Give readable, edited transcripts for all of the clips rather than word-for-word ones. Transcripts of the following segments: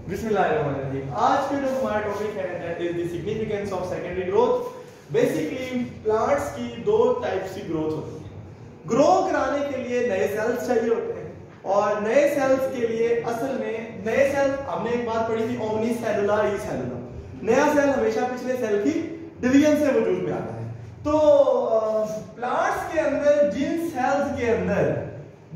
बिस्मिल्लाहिर्रहमानिर्रहीम। आज के जो हमारा टॉपिक है that is the significance of secondary growth. Basically plants की दो टाइप्स की ग्रोथ होती है। ग्रो कराने के लिए नए सेल्स चाहिए होते हैं और नए सेल्स के लिए असल में नए सेल, हमने एक बात पढ़ी थी ओमनी सेलुलर ई सेलुलर। नया सेल हमेशा पिछले सेल की डिवीजन से वजूद में आता है। तो प्लांट्स के अंदर जिन सेल्स के अंदर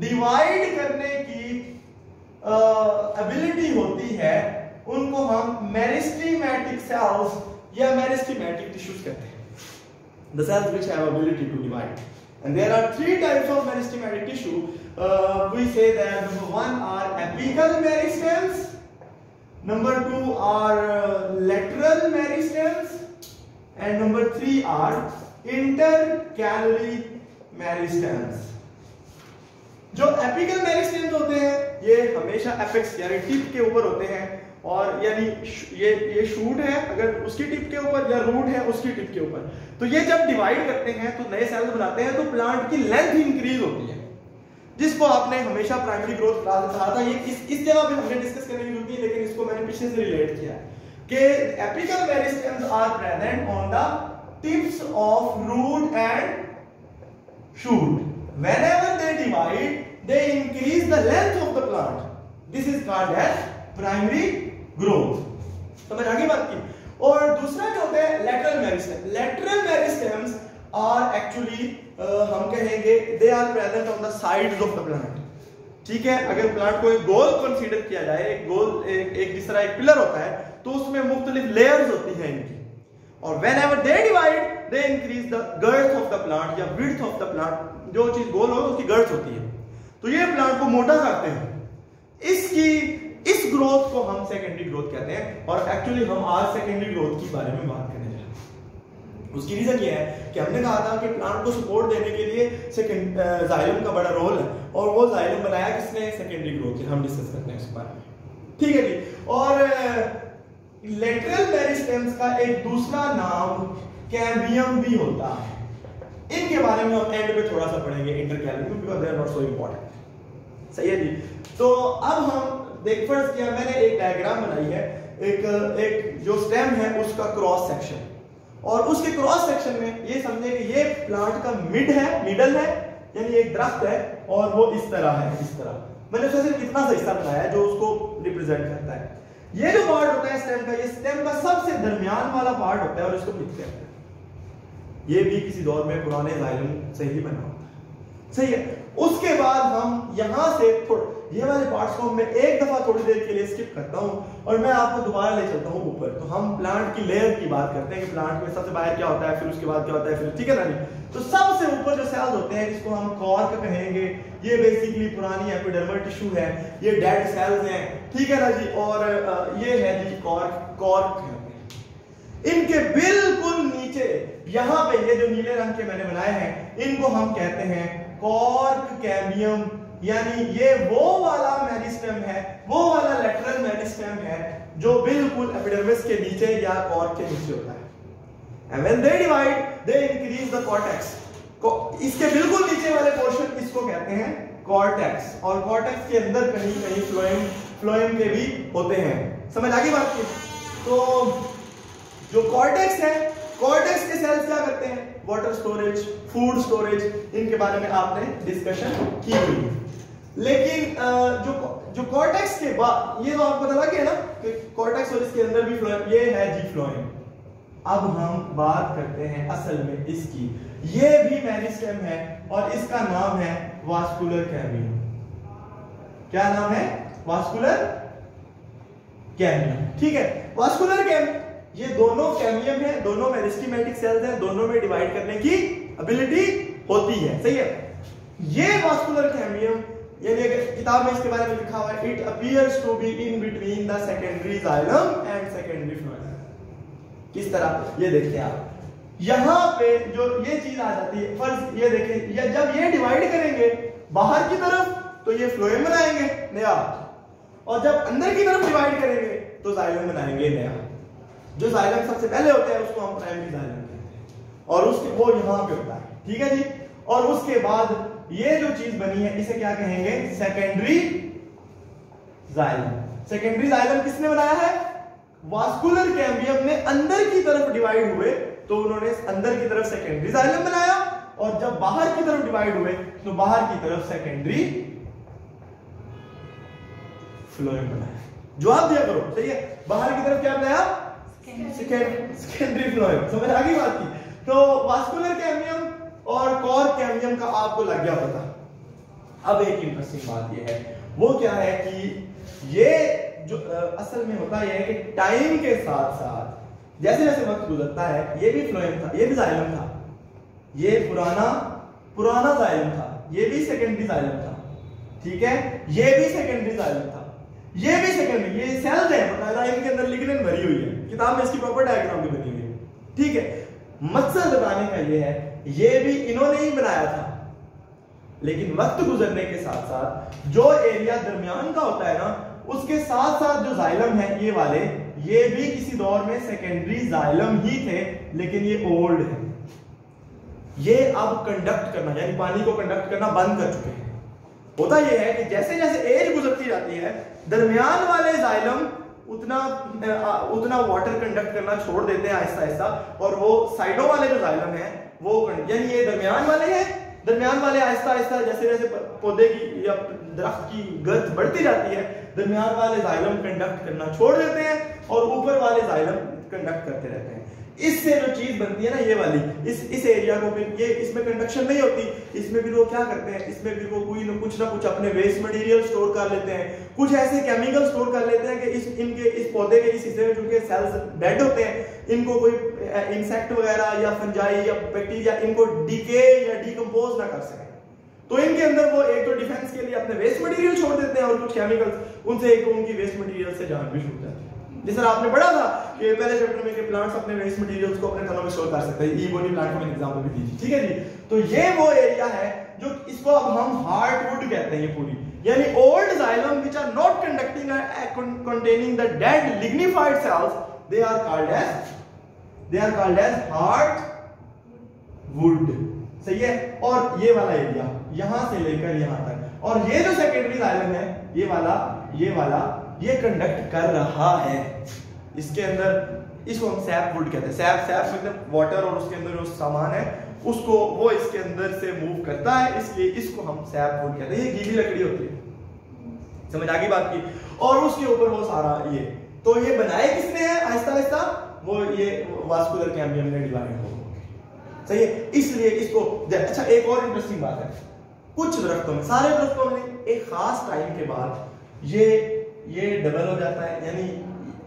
डिवाइड करने की एबिलिटी होती है उनको हम मेरिस्टेमेटिक सेल्स या मेरिस्टेमेटिक टिश्यूज कहते हैं। The cells which have ability to divide, and there are three types of meristematic tissue. We say that number one are apical meristems, number two are lateral meristems, and number three are intercalary meristems. जो apical meristems होते हैं ये हमेशा apex यानी tip के ऊपर होते हैं, और यानी ये शूट है अगर उसकी टिप के ऊपर या रूट है उसकी टिप के ऊपर, तो ये जब डिवाइड करते हैं तो नए सेल्स बनाते हैं तो प्लांट की लेंथ इंक्रीज होती है, जिसको आपने हमेशा प्राइमरी ग्रोथ क्लास में कहा था। ये इस जगह पे हमने डिस्कस करने की जरूरत नहीं, लेकिन इसको मैंने पीछे से रिलेट किया है कि apical meristems are present on the tips of root and shoot. Whenever they divide, they increase the length of the plant. This is called as primary growth. समझ आ गई बात की। और दूसरा जो होता है lateral meristem. Lateral meristems are actually हम कहेंगे they are present on the sides of the plant. ठीक है, अगर प्लांट को एक गोल कंसीडर किया जाए, एक गोल एक जिस तरह एक पिलर होता है तो उसमें मुख्तलिफ लेयर्स होती हैं इनकी, और whenever they divide they increase the girth of the plant या width of the plant। जो चीज गोल हो उसकी गर्थ होती है, तो ये प्लांट को मोटा करते हैं। इस ग्रोथ को हम सेकेंडरी ग्रोथ कहते हैं, और एक्चुअली हम आज सेकेंडरी ग्रोथ के बारे में बात करने जा रहे हैं। उसकी रीजन ये है कि हमने कहा था कि प्लांट को सपोर्ट देने के लिए जाइलम का बड़ा रोल है, और वो जाइलम बनाया किसने? सेकेंडरी ग्रोथ के। हम डिस्कस करते हैं इस बारे में, ठीक है जी। और लेटरल मेरिस्टेम्स का एक दूसरा नाम कैम्बियम भी होता है। इनके बारे में हम एंड पे थोड़ा सा पढ़ेंगे, intercalary, because they are not so important. सही है जी। तो अब हम देख फर्स्ट किया, मैंने एक डायग्राम बनाई है, एक जो स्टेम है उसका क्रॉस सेक्शन, और उसके क्रॉस सेक्शन में ये समझे कि ये प्लांट का मिडल है, यानी एक दरख्त है और वो इस तरह है, इस तरह। मैंने उसका सिर्फ इतना सा हिस्सा बनाया है जो उसको रिप्रेजेंट करता है। ये जो पार्ट होता है स्टेम का, ये स्टेम का सबसे दरमियान वाला पार्ट होता है और इसको पिक कहते हैं। ये भी किसी दौर में पुराने जाइलम से ही बना होता है, सही है। उसके बाद हम यहां से ये वाले पार्ट्स को मैं एक दफा थोड़ी देर के लिए स्किप करता हूं और मैं आपको दोबारा ले चलता हूं ऊपर। तो हम प्लांट की लेयर की बात करते हैं कि प्लांट में सबसे बाहर क्या होता है, फिर उसके बाद क्या होता है, फिर ठीक है ना जी। तो सबसे ऊपर जो सेल्स होते हैं जिसको हम कॉर्क कहेंगे, ये बेसिकली पुरानी एपिडर्मल टिश्यू है, ये डेड सेल्स हैं, ठीक है ना जी। और ये है जी कॉर्क है। इनके बिल्कुल नीचे यहां पे ये जो नीले रंग के मैंने बनाए हैं, इनको हम कहते हैं कॉर्क कैम्बियम, यानी ये वो वाला मेरिस्टेम है, वो वाला लेटरल मेरिस्टेम है जो बिल्कुल एपिडर्मिस के नीचे या कॉर्क के नीचे होता है। And when they divide, they increase the cortex. इसके बिल्कुल नीचे वाले पोर्शन इसको कहते हैं कॉर्टेक्स, और कॉर्टेक्स के अंदर कहीं कहीं फ्लोएम के भी होते हैं। समझ आ गई बात की। तो जो कॉर्टेक्स है, कॉर्टेक्स के सेल्स क्या करते हैं? वाटर स्टोरेज, फूड स्टोरेज, इनके बारे में आपने डिस्कशन की हुई है। लेकिन जो कॉर्टेक्स के बाद ये तो आपको पता लग गया ना कि कॉर्टेक्स और इसके अंदर भी फ्लोएम, ये है जी फ्लोएम। अब हम बात करते हैं असल में इसकी। ये भी मेरिस्टेम है और इसका नाम है वास्कुलर कैम्बियम। क्या नाम है? वास्कुलर कैम्बियम, ठीक है। वास्कुलर कैम्बियम, ये दोनों कैम्बियम है, दोनों मेरिस्टेमेटिक सेल्स हैं, दोनों में डिवाइड करने की एबिलिटी होती है, सही है। ये वास्कुलर कैम्बियम, यानी अगर किताब में इसके बारे में लिखा हुआ है, it appears to be in between the secondary xylem and secondary phloem. किस तरह? ये देखिए आप, यहां पे जो ये चीज आ जाती है, फर्ज ये देखिए, जब ये डिवाइड करेंगे बाहर की तरफ तो ये फ्लोएम बनाएंगे नया, और जब अंदर की तरफ डिवाइड करेंगे तो जाइलम बनाएंगे नया। जो जाइलम सबसे पहले होता है उसको हम प्राइमरी जाइलम कहते हैं, और उसके वो यहां पे होता है, ठीक है जी। और उसके बाद ये जो चीज बनी है इसे क्या कहेंगे? Secondary xylem. सेकेंडरी जाइलम किसने बनाया है? वास्कुलर कैम्बियम में अंदर की तरफ डिवाइड हुए तो उन्होंने अंदर की तरफ सेकेंडरी जाइलम बनाया, और जब बाहर की तरफ डिवाइड हुए तो बाहर की तरफ सेकेंडरी फ्लोएम बनाया। जवाब दिया करो, सही है। बाहर की तरफ क्या बनाया? Secondary phloem. समझ आ गई बात की? तो वास्कुलर कैम्बियम और कोर कैम्बियम का आपको लग गया पता। अब एक इंटरेस्टिंग बात ये है, वो क्या है कि ये जो असल में होता है कि टाइम के साथ साथ जैसे जैसे वक्त गुजरता है, ये भी फ्लोएम था, ये भी जाइलम था, ये पुराना जाइलम था, ये भी सेकेंडरी जाइलम था, ठीक है, ये भी सेकेंडरी जाइलम था, ये भी सेकेंडरी, ये सेल्स है बताया, इनके अंदर लिग्निन भरी हुई है, किताब में इसकी प्रॉपर डायग्राम भी बनी हुई है, ठीक है। मकसद बताने का ये है, ये भी इन्होंने ही बनाया था, लेकिन वक्त गुजरने के साथ साथ जो एरिया दरमियान का होता है ना, उसके साथ साथ जो जाइलम है ये वाले, ये भी किसी दौर में सेकेंडरी जाइलम ही थे, लेकिन ये ओल्ड है, ये अब कंडक्ट करना यानी पानी को कंडक्ट करना बंद कर चुके हैं। होता यह है कि जैसे जैसे एज गुजरती जाती है, दरमियान वाले जाइलम उतना वाटर कंडक्ट करना छोड़ देते हैं आहिस्ता आहिस्ता, और वो साइडों वाले जो जाइलम है वो यानी ये दरमियान वाले हैं, दरमियान वाले आहिस्ता आहिस्ता जैसे जैसे पौधे की या दरख्त की ग्रोथ बढ़ती जाती है, दरमियान वाले जाइलम कंडक्ट करना छोड़ देते हैं और ऊपर वाले जाइलम कंडक्ट करते रहते हैं। इससे जो चीज बनती है ना ये वाली, इस एरिया को फिर ये इसमें कंडक्शन नहीं होती, इसमें भी वो क्या करते हैं, इसमें भी वो कुछ ना कुछ अपने वेस्ट मटेरियल स्टोर कर लेते हैं, कुछ ऐसे केमिकल स्टोर कर लेते हैं कि इस पौधे के इस हिस्से में चूंकि सेल्स डेड होते हैं, इनको कोई इंसेक्ट वगैरह या फंजाई या बैक्टीरिया इनको डीके या डिकम्पोज ना कर सके, तो इनके अंदर वो एक तो डिफेंस के लिए अपने वेस्ट मटेरियल छोड़ देते हैं, और कुछ केमिकल्स उनसे एक उनकी वेस्ट मटेरियल से जान भी छूट जाती है। जैसे आपने पढ़ा था कि पहले चैप्टर में कि प्लांट्स अपने वेस्ट मटेरियल्स को अपने तनों में स्टोर कर सकते हैं, ई-बोनी प्लांट का एग्जांपल भी दी थी, ठीक है जी। तो ये वो एरिया है जो इसको अब हम हार्डवुड कहते हैं, ये पूरी यानी old xylem which are not conducting containing the dead lignified cells, they are called as hardwood, सही है। और ये वाला एरिया यहां से लेकर यहां तक, और ये जो सेकेंडरी जाइलम है ये वाला ये कंडक्ट कर रहा है इसके अंदर, इसको हम सैप वुड कहते हैं। सैप मतलब वाटर, और उसके अंदर जो सामान है उसको वो इसके अंदर से मूव करता है, इसलिए इसको हम सैप वुड कहते हैं। ये गीली लकड़ी होती है, समझ आ गई बात की। और उसके ऊपर वो सारा ये, तो ये बनाए किसने है आहिस्ता आहिस्ता, वो ये वास्कुलर कैम्बियम ने डिवाइड हो, सही है। इसलिए इसको अच्छा, एक और इंटरेस्टिंग बात है, कुछ दरख्तों में, सारे दरख्तों में एक खास टाइम के बाद ये डबल हो जाता है, यानी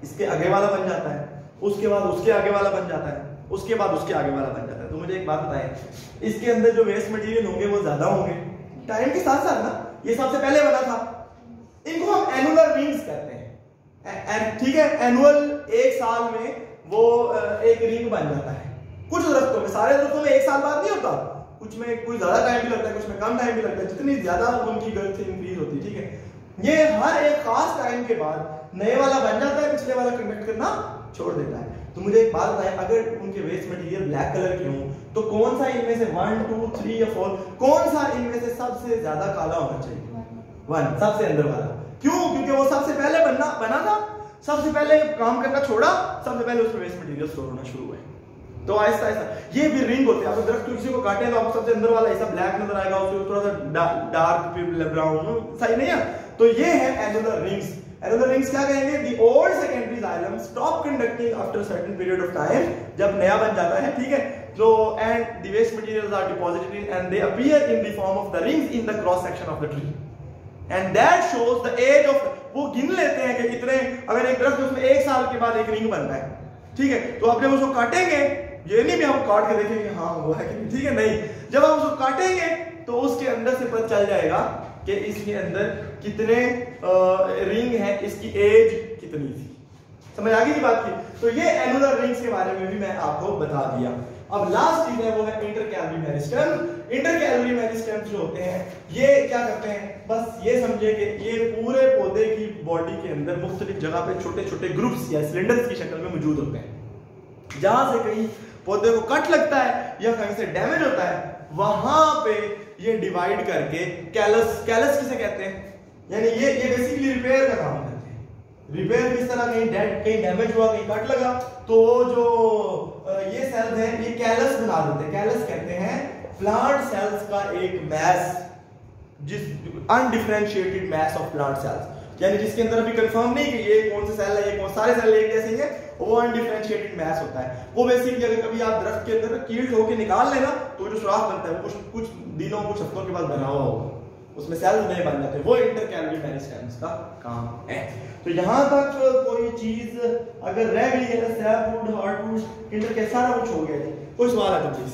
इसके आगे वाला बन जाता है, उसके बाद उसके आगे वाला बन जाता है, उसके बाद उसके आगे वाला बन जाता है। तो मुझे एक बात बताएं, इसके अंदर जो वेस्ट मटेरियल होंगे वो ज्यादा होंगे टाइम के साथ साथ ना, ये सबसे पहले बना था, इनको हम एनुअल रिंग्स कहते हैं, ठीक है। एनुअल एक साल में वो एक रिंग बन जाता है। कुछ दरख्तों में, सारे दरख्तों में एक साल बाद नहीं होता, कुछ में कुछ ज्यादा टाइम भी लगता है, कुछ में कम टाइम भी लगता है, जितनी ज्यादा उनकी ग्रोथ इंक्रीज होती है, ठीक है। ये हर एक खास टाइम के बाद नए वाला बन जाता है, पिछले वाला कंडक्ट करना छोड़ देता है। तो मुझे एक बात बताएं, अगर उनके वेस्ट मटेरियल ब्लैक कलर के हों तो कौन सा इनमें से 1, 2, 3 या 4 कौन सा इनमें से सबसे ज्यादा काला होना चाहिए? 1, सबसे अंदर वाला। क्यों? क्योंकि वो सबसे पहले बना था, सबसे पहले काम करना छोड़ा, सबसे पहले उसमें वेस्ट मटेरियल स्टोर होना शुरू हुए। तो आहिस्ता आहिस्ता ये भी रिंग होते हैं। अगर दरख्त किसी को काटे तो आपको सबसे अंदर वाला ऐसा ब्लैक नजर आएगा, उसको थोड़ा सा डार्क ब्राउन, सही नहीं है। तो ये है एनुलर रिंग्स। एनुलर रिंग्स क्या कहेंगे? The old secondary xylem stop conducting after certain period of time, जब नया बन जाता है, ठीक है। तो and the waste materials are deposited and they appear in the form of the rings in the cross section of the tree, and that shows the age of, वो गिन लेते हैं कि कितने, अगर एक दरख्त उसमें 1 साल के बाद एक रिंग बनता है, ठीक है, तो आप जब उसको काटेंगे, ये नहीं भी हम काट के देखेंगे हाँ वो है कि नहीं, ठीक है, नहीं, जब आप उसको काटेंगे तो उसके अंदर से पता चल जाएगा कि इसके अंदर कितने रिंग है, इसकी एज कितनी थी। समझ आ गई बात की? तो ये एनुलर रिंग्स के बारे में भी मैं आपको बता दिया। अब लास्ट चीज है वो है इंटरकैलरी मेरिस्टेम। इंटरकैलरी मेरिस्टेम जो होते हैं ये क्या करते हैं, बस ये समझे कि ये पूरे पौधे की बॉडी के अंदर मुख्तलिफ जगह पे छोटे छोटे ग्रुप्स या सिलेंडर्स की शक्ल में मौजूद होते हैं। जहां से कहीं पौधे को कट लगता है या कहीं से डैमेज होता है, वहां पे ये डिवाइड करके कैलस किसे कहते हैं, यानी ये बेसिकली रिपेयर का काम करते हैं। रिपेयर किस तरह, कहीं डेड, कहीं डैमेज हुआ, कहीं कट लगा, तो जो ये सेल्स हैं ये कैलस बना देते हैं। कैलस कहते हैं प्लांट सेल्स का एक मैस, जिस undifferentiated mass of plant cells, यानी जिसके अंदर अभी कंफर्म नहीं कि ये कौन सा सेल है, ये कौन, सारे सेल एक जैसे हैं, वो अनडिफरेंशिएटेड मैस होता है। वो बेसिकली अगर कभी आप दरख्त के अंदर कील होके निकाल लेना तो जो सुराख बनता है वो कुछ दिनों, कुछ हफ्तों के बाद बना हुआ होगा, उसमें सेल्स नहीं बन जाते, वो इंटरकैलरी मेरिस्टेम्स का काम है। तो यहां तक कोई चीज अगर रह गई है, सैपवुड, हार्डवुड, इंटर के सारा कुछ हो गया जी। कोई सवाल है तो प्लीज।